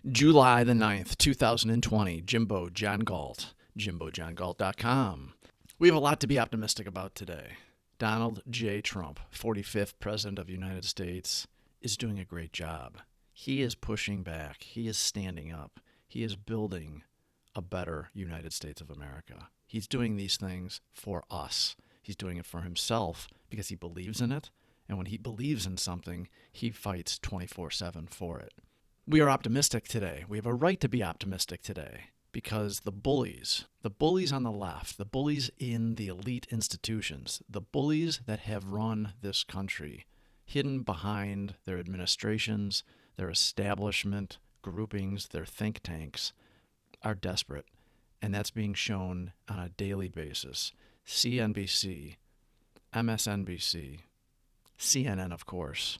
July the 9th, 2020. Jimbo John Galt, JimboJohnGalt.com. We have a lot to be optimistic about today. Donald J. Trump, 45th President of the United States, is doing a great job. He is pushing back. He is standing up. He is building a better United States of America. He's doing these things for us. He's doing it for himself because he believes in it. And when he believes in something, he fights 24/7 for it. We are optimistic today. We have a right to be optimistic today because the bullies on the left, the bullies in the elite institutions, the bullies that have run this country, hidden behind their administrations, their establishment groupings, their think tanks, are desperate. And that's being shown on a daily basis. CNBC, MSNBC, CNN, of course.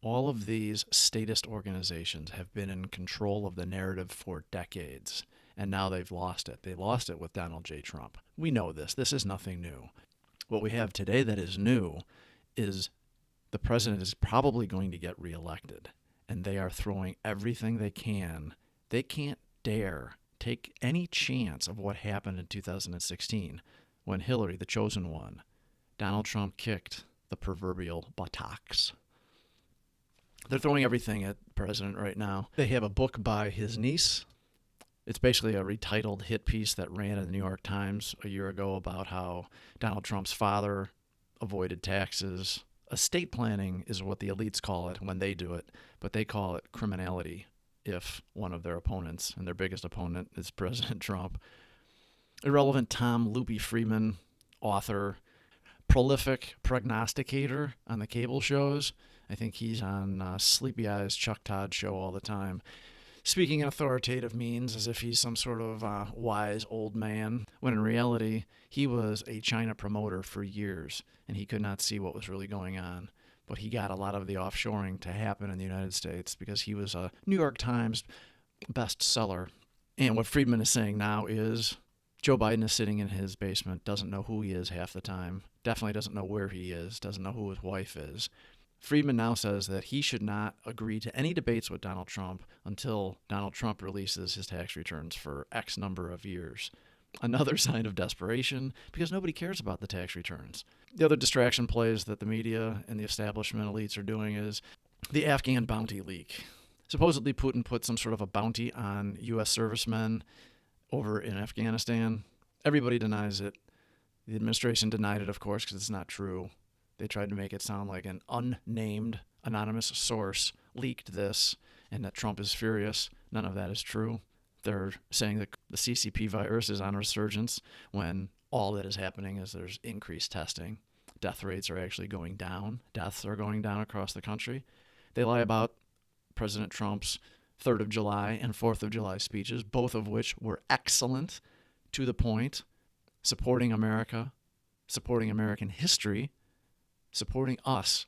All of these statist organizations have been in control of the narrative for decades, and now they've lost it. They lost it with Donald J. Trump. We know this. This is nothing new. What we have today that is new is the president is probably going to get reelected, and they are throwing everything they can. They can't dare take any chance of what happened in 2016 when Hillary, the chosen one, Donald Trump kicked the proverbial buttocks. They're throwing everything at the president right now. They have a book by his niece. It's basically a retitled hit piece that ran in the New York Times a year ago about how Donald Trump's father avoided taxes. Estate planning is what the elites call it when they do it, but they call it criminality if one of their opponents, and their biggest opponent is President Trump. Irrelevant Tom Loopy Friedman, author, prolific prognosticator on the cable shows. I think he's on Sleepy Eyes Chuck Todd show all the time, speaking in authoritative means as if he's some sort of wise old man, when in reality he was a China promoter for years and he could not see what was really going on. But he got a lot of the offshoring to happen in the United States because he was a New York Times bestseller. And what Friedman is saying now is Joe Biden is sitting in his basement, doesn't know who he is half the time, definitely doesn't know where he is, doesn't know who his wife is. Friedman now says that he should not agree to any debates with Donald Trump until Donald Trump releases his tax returns for X number of years. Another sign of desperation because nobody cares about the tax returns. The other distraction plays that the media and the establishment elites are doing is the Afghan bounty leak. Supposedly Putin put some sort of a bounty on U.S. servicemen over in Afghanistan. Everybody denies it. The administration denied it, of course, because it's not true. They tried to make it sound like an unnamed, anonymous source leaked this and that Trump is furious. None of that is true. They're saying that the CCP virus is on resurgence when all that is happening is there's increased testing. Death rates are actually going down. Deaths are going down across the country. They lie about President Trump's 3rd of July and 4th of July speeches, both of which were excellent, to the point, supporting America, supporting American history, supporting us,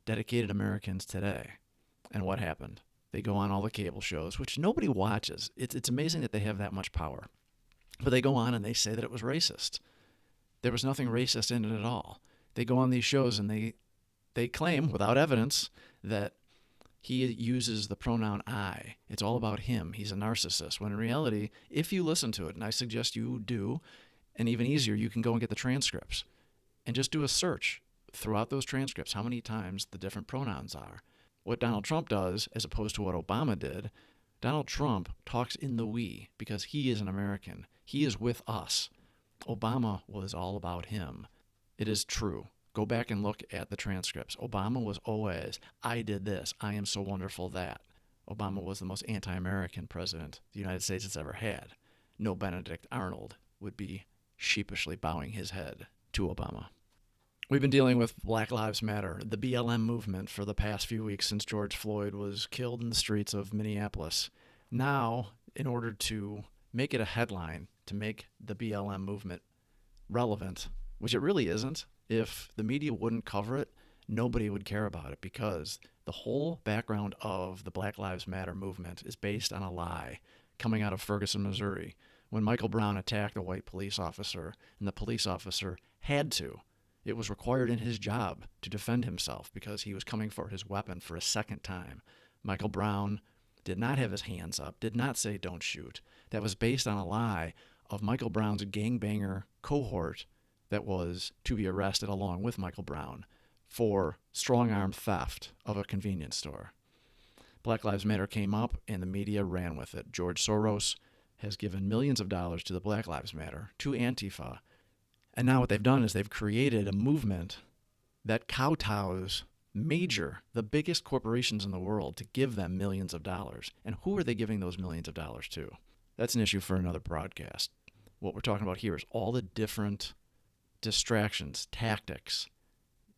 dedicated Americans today. And what happened? They go on all the cable shows, which nobody watches. It's amazing that they have that much power. But they go on and they say that it was racist. There was nothing racist in it at all. They go on these shows and they claim, without evidence, that he uses the pronoun I. It's all about him. He's a narcissist. When in reality, if you listen to it, and I suggest you do, and even easier, you can go and get the transcripts and just do a search throughout those transcripts how many times the different pronouns are. What Donald Trump does, as opposed to what Obama did, Donald Trump talks in the we because he is an American. He is with us. Obama was all about him. It is true. Go back and look at the transcripts. Obama was always, I did this, I am so wonderful that. Obama was the most anti-American president the United States has ever had. No Benedict Arnold would be sheepishly bowing his head to Obama. We've been dealing with Black Lives Matter, the BLM movement, for the past few weeks since George Floyd was killed in the streets of Minneapolis. Now, in order to make it a headline, to make the BLM movement relevant, which it really isn't, if the media wouldn't cover it, nobody would care about it because the whole background of the Black Lives Matter movement is based on a lie coming out of Ferguson, Missouri, when Michael Brown attacked a white police officer, and the police officer had to. It was required in his job to defend himself because he was coming for his weapon for a second time. Michael Brown did not have his hands up, did not say don't shoot. That was based on a lie of Michael Brown's gangbanger cohort that was to be arrested along with Michael Brown for strong-arm theft of a convenience store. Black Lives Matter came up, and the media ran with it. George Soros has given millions of dollars to the Black Lives Matter, to Antifa. And now what they've done is they've created a movement that kowtows the biggest corporations in the world to give them millions of dollars. And who are they giving those millions of dollars to? That's an issue for another broadcast. What we're talking about here is all the different distractions, tactics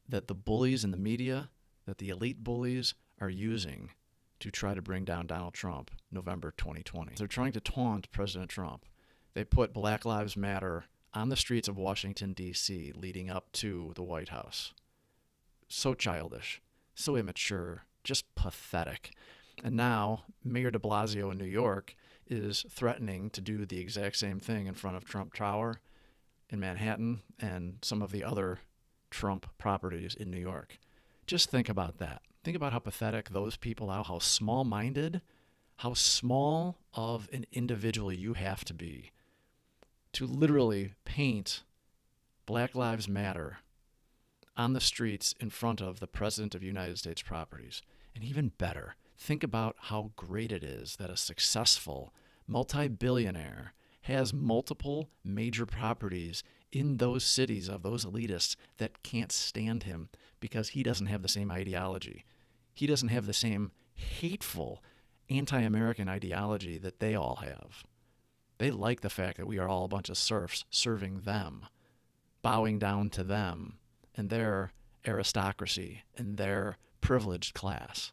that the bullies in the media, that the elite bullies are using to try to bring down Donald Trump November 2020. They're trying to taunt President Trump. They put Black Lives Matter on the streets of Washington, D.C., leading up to the White House. So childish, so immature, just pathetic. And now Mayor de Blasio in New York is threatening to do the exact same thing in front of Trump Tower in Manhattan and some of the other Trump properties in New York. Just think about that. Think about how pathetic those people are, how small-minded, how small of an individual you have to be to literally paint Black Lives Matter on the streets in front of the President of the United States properties. And even better, think about how great it is that a successful multi-billionaire has multiple major properties in those cities of those elitists that can't stand him because he doesn't have the same ideology. He doesn't have the same hateful anti-American ideology that they all have. They like the fact that we are all a bunch of serfs serving them, bowing down to them and their aristocracy and their privileged class.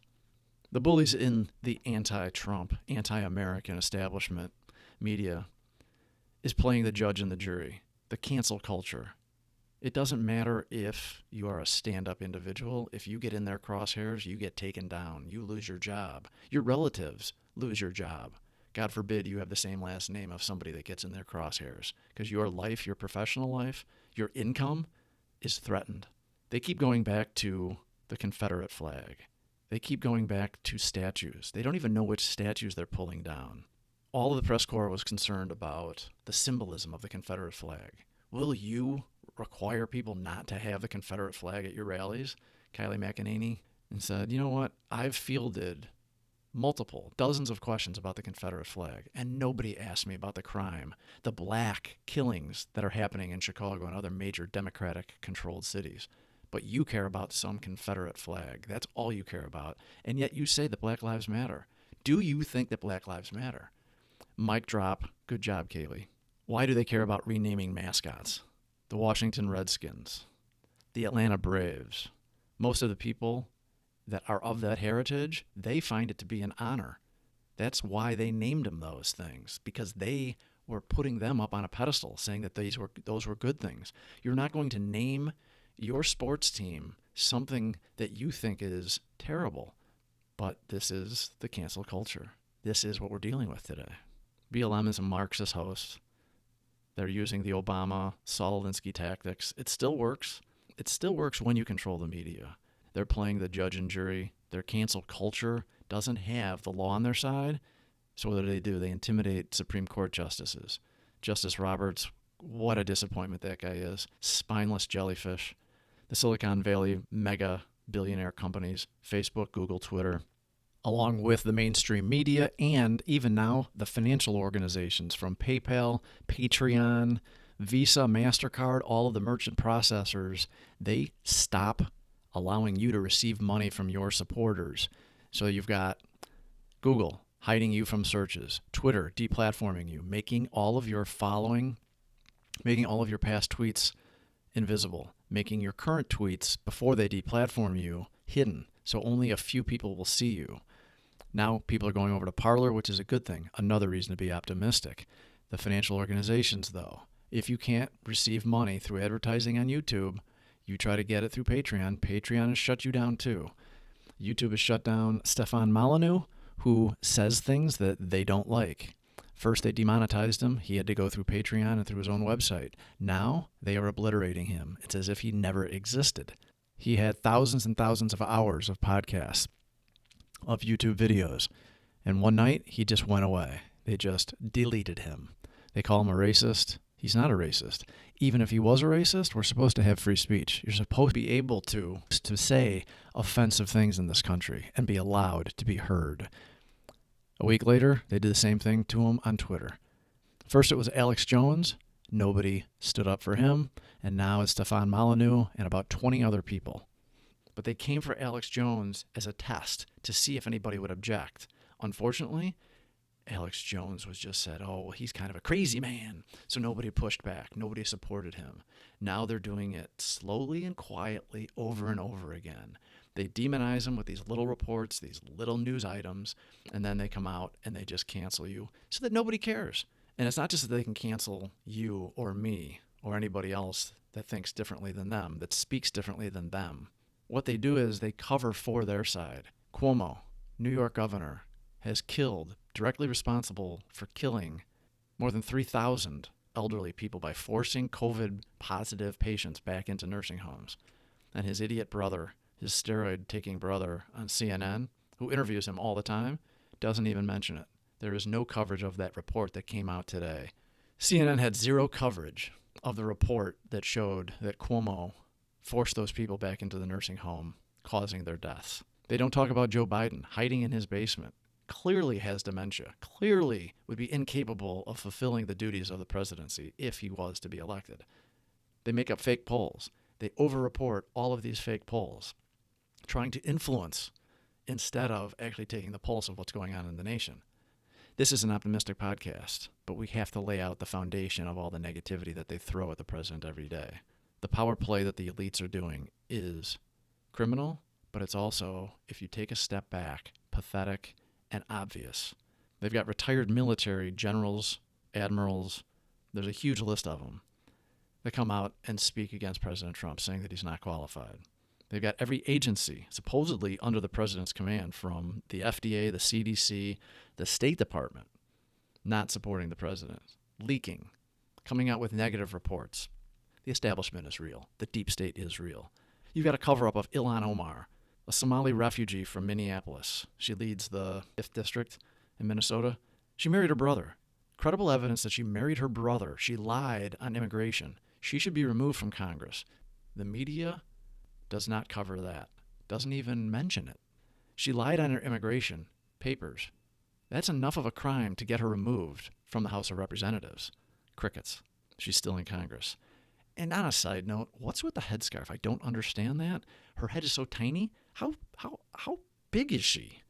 The bullies in the anti-Trump, anti-American establishment media is playing the judge and the jury, the cancel culture. It doesn't matter if you are a stand-up individual. If you get in their crosshairs, you get taken down. You lose your job. Your relatives lose your job. God forbid you have the same last name of somebody that gets in their crosshairs, because your life, your professional life, your income is threatened. They keep going back to the Confederate flag. They keep going back to statues. They don't even know which statues they're pulling down. All of the press corps was concerned about the symbolism of the Confederate flag. Will you require people not to have the Confederate flag at your rallies? Kylie McEnany and said, you know what? I've fielded dozens of questions about the Confederate flag, and nobody asked me about the crime, the black killings that are happening in Chicago and other major Democratic-controlled cities. But you care about some Confederate flag. That's all you care about. And yet you say that Black Lives Matter. Do you think that Black Lives Matter? Mic drop. Good job, Kaylee. Why do they care about renaming mascots? The Washington Redskins, the Atlanta Braves. Most of the people that are of that heritage, they find it to be an honor. That's why they named them those things, because they were putting them up on a pedestal, saying that those were good things. You're not going to name your sports team something that you think is terrible, but this is the cancel culture. This is what we're dealing with today. BLM is a Marxist host. They're using the Obama, Saul Alinsky tactics. It still works. It still works when you control the media. They're playing the judge and jury. Their cancel culture doesn't have the law on their side. So what do? They intimidate Supreme Court justices. Justice Roberts, what a disappointment that guy is. Spineless jellyfish. The Silicon Valley mega billionaire companies, Facebook, Google, Twitter, along with the mainstream media and even now the financial organizations from PayPal, Patreon, Visa, MasterCard, all of the merchant processors, they stop allowing you to receive money from your supporters. So you've got Google hiding you from searches, Twitter deplatforming you, making all of your past tweets invisible, making your current tweets before they deplatform you hidden, so only a few people will see you. Now people are going over to Parler, which is a good thing. Another reason to be optimistic. The financial organizations, though, if you can't receive money through advertising on YouTube, you try to get it through Patreon. Patreon has shut you down too. YouTube has shut down Stefan Molyneux, who says things that they don't like. First, they demonetized him. He had to go through Patreon and through his own website. Now, they are obliterating him. It's as if he never existed. He had thousands and thousands of hours of podcasts, of YouTube videos. And one night, he just went away. They just deleted him. They call him a racist. He's not a racist. Even if he was a racist, we're supposed to have free speech. You're supposed to be able to say offensive things in this country and be allowed to be heard. A week later, they did the same thing to him on Twitter. First, it was Alex Jones. Nobody stood up for him. And now it's Stefan Molyneux and about 20 other people. But they came for Alex Jones as a test to see if anybody would object. Unfortunately, Alex Jones was just said, oh, well, he's kind of a crazy man. So nobody pushed back. Nobody supported him. Now they're doing it slowly and quietly over and over again. They demonize him with these little reports, these little news items, and then they come out and they just cancel you so that nobody cares. And it's not just that they can cancel you or me or anybody else that thinks differently than them, that speaks differently than them. What they do is they cover for their side. Cuomo, New York governor, has killed, directly responsible for killing more than 3,000 elderly people by forcing COVID-positive patients back into nursing homes. And his idiot brother, his steroid-taking brother on CNN, who interviews him all the time, doesn't even mention it. There is no coverage of that report that came out today. CNN had zero coverage of the report that showed that Cuomo forced those people back into the nursing home, causing their deaths. They don't talk about Joe Biden hiding in his basement. Clearly has dementia, clearly would be incapable of fulfilling the duties of the presidency if he was to be elected. They make up fake polls. They over-report all of these fake polls, trying to influence instead of actually taking the pulse of what's going on in the nation. This is an optimistic podcast, but we have to lay out the foundation of all the negativity that they throw at the president every day. The power play that the elites are doing is criminal, but it's also, if you take a step back, pathetic and obvious. They've got retired military generals, admirals, there's a huge list of them, that come out and speak against President Trump, saying that he's not qualified. They've got every agency supposedly under the president's command, from the FDA, the CDC, the State Department, not supporting the president, leaking, coming out with negative reports. The establishment is real. The deep state is real. You've got a cover-up of Ilhan Omar, a Somali refugee from Minneapolis. She leads the 5th District in Minnesota. She married her brother. Credible evidence that she married her brother. She lied on immigration. She should be removed from Congress. The media does not cover that, doesn't even mention it. She lied on her immigration papers. That's enough of a crime to get her removed from the House of Representatives. Crickets. She's still in Congress. And on a side note, what's with the headscarf? I don't understand that. Her head is so tiny. How big is she?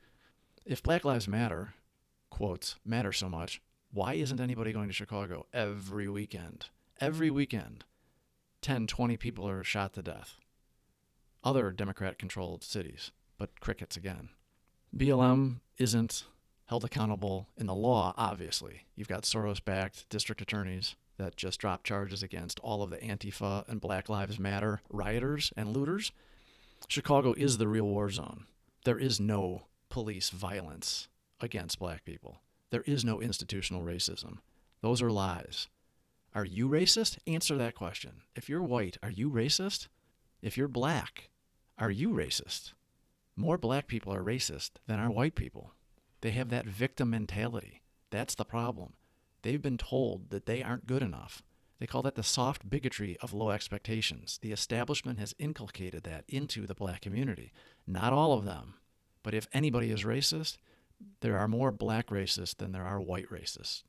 If Black Lives Matter, quotes, matter so much, why isn't anybody going to Chicago every weekend? Every weekend, 10, 20 people are shot to death. Other Democrat-controlled cities, but crickets again. BLM isn't held accountable in the law, obviously. You've got Soros-backed district attorneys that just dropped charges against all of the Antifa and Black Lives Matter rioters and looters. Chicago is the real war zone. There is no police violence against black people. There is no institutional racism. Those are lies. Are you racist? Answer that question. If you're white, are you racist? If you're black, are you racist? More black people are racist than are white people. They have that victim mentality. That's the problem. They've been told that they aren't good enough. They call that the soft bigotry of low expectations. The establishment has inculcated that into the black community. Not all of them, but if anybody is racist, there are more black racists than there are white racists.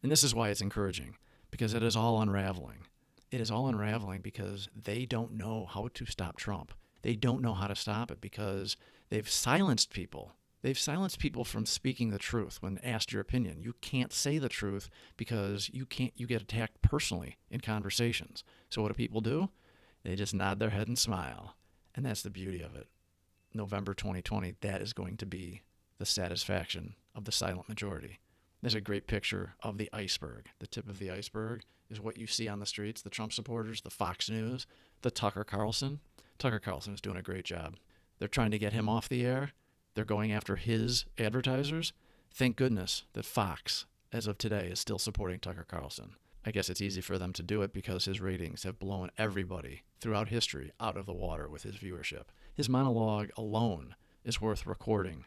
And this is why it's encouraging, because it is all unraveling. It is all unraveling because they don't know how to stop Trump. They don't know how to stop it because they've silenced people. They've silenced people from speaking the truth when asked your opinion. You can't say the truth because you get attacked personally in conversations. So what do people do? They just nod their head and smile. And that's the beauty of it. November 2020, that is going to be the satisfaction of the silent majority. There's a great picture of the iceberg. The tip of the iceberg is what you see on the streets, the Trump supporters, the Fox News, the Tucker Carlson. Tucker Carlson is doing a great job. They're trying to get him off the air. They're going after his advertisers. Thank goodness that Fox, as of today, is still supporting Tucker Carlson. I guess it's easy for them to do it because his ratings have blown everybody throughout history out of the water with his viewership. His monologue alone is worth recording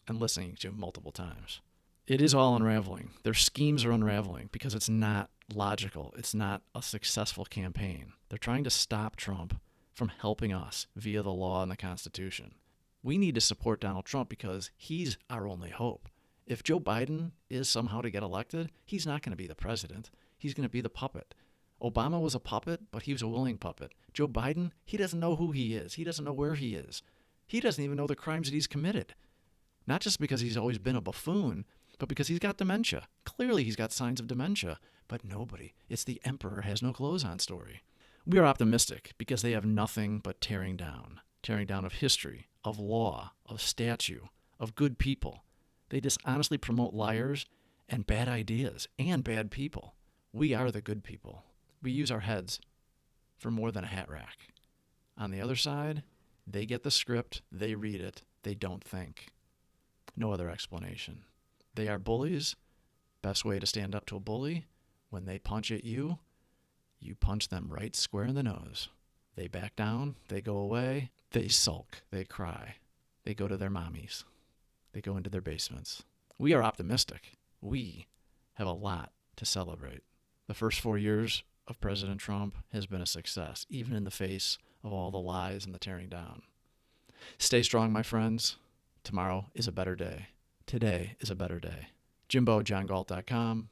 and listening to him multiple times. It is all unraveling. Their schemes are unraveling because it's not logical. It's not a successful campaign. They're trying to stop Trump from helping us via the law and the Constitution. We need to support Donald Trump because he's our only hope. If Joe Biden is somehow to get elected, he's not going to be the president. He's going to be the puppet. Obama was a puppet, but he was a willing puppet. Joe Biden, he doesn't know who he is. He doesn't know where he is. He doesn't even know the crimes that he's committed. Not just because he's always been a buffoon, but because he's got dementia. Clearly he's got signs of dementia, but nobody. It's the emperor has no clothes on story. We are optimistic because they have nothing but tearing down of history, of law, of statute, of good people. They dishonestly promote liars and bad ideas and bad people. We are the good people. We use our heads for more than a hat rack. On the other side, they get the script, they read it, they don't think. No other explanation. They are bullies. Best way to stand up to a bully, when they punch at you, you punch them right square in the nose. They back down, they go away, they sulk, they cry. They go to their mommies. They go into their basements. We are optimistic. We have a lot to celebrate. The first 4 years of President Trump has been a success, even in the face of all the lies and the tearing down. Stay strong, my friends. Tomorrow is a better day. Today is a better day. JimboJohnGalt.com.